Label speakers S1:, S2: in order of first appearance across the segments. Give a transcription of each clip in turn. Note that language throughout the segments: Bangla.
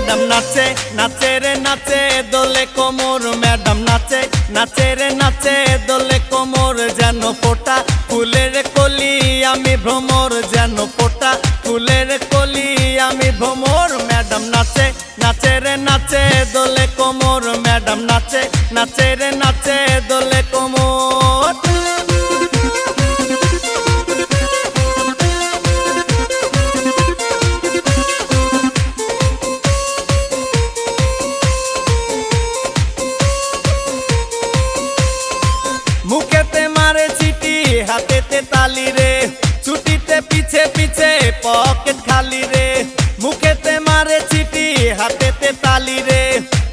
S1: ম্যাডাম নাচে নাচে রে নাচে দোলে কোমর ম্যাডাম নাচে নাচে রে নাচে দোলে কোমর যেন ফোটা ফুলের কলি আমি ভ্রমর যেন ফোটা ফুলের কলি আমি ভ্রমর ম্যাডাম নাচে নাচে রে নাচে দোলে কোমর ম্যাডাম নাচে নাচে রে নাচে দোলে কোমর মুখেতে মারে চিঠি হাতেতে তালি রে ছুটিতে পিছে পিছে পকেট খালি রে মুখেতে মারে চিঠি হাতেতে তালি রে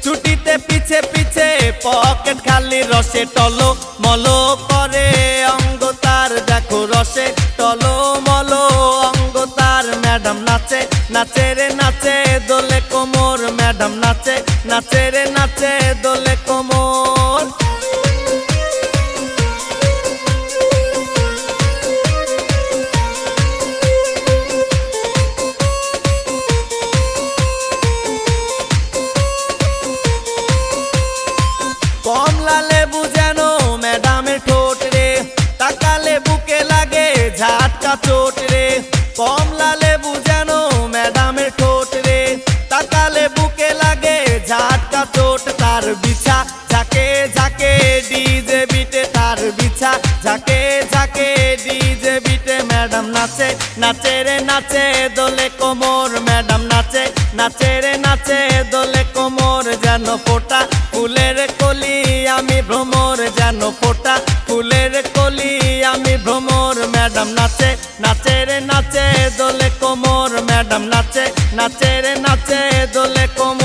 S1: ছুটিতে পিছে পিছে পকেট খালি রসে টলো মলো করে অঙ্গ তার দেখো রসে টলো মলো অঙ্গ তার ম্যাডাম নাচে নাচে রে নাচে দোলে কোমর ম্যাডাম নাচে নাচে রে নাচে দোলে কোমর কমলা লেবু যেন ম্যাডামের ঠোঁট রে তাকালে বুকে লাগে ঝাটকা চোট রে কমলা লেবু যেন ম্যাডামের ঠোঁট রে তাকালে বুকে লাগে ঝাটকা চোট তার বিছা ঝাঁকে ঝাঁকে ডিজে বিটে তার বিছা ঝাঁকে ঝাঁকে ডিজে বিটে ম্যাডাম নাচে নাচে রে নাচে দোলে কোমর ম্যাডাম নাচে নাচে রে নাচে দোলে কোমর যেন ফোটা ফুলের কলি আমি ভ্রমর যেন ফোটা ফুলের কলি আমি ভ্রমর ম্যাডাম নাচে নাচে রে নাচে দোলে কোমর ম্যাডাম নাচে নাচে রে নাচে দোলে কোমর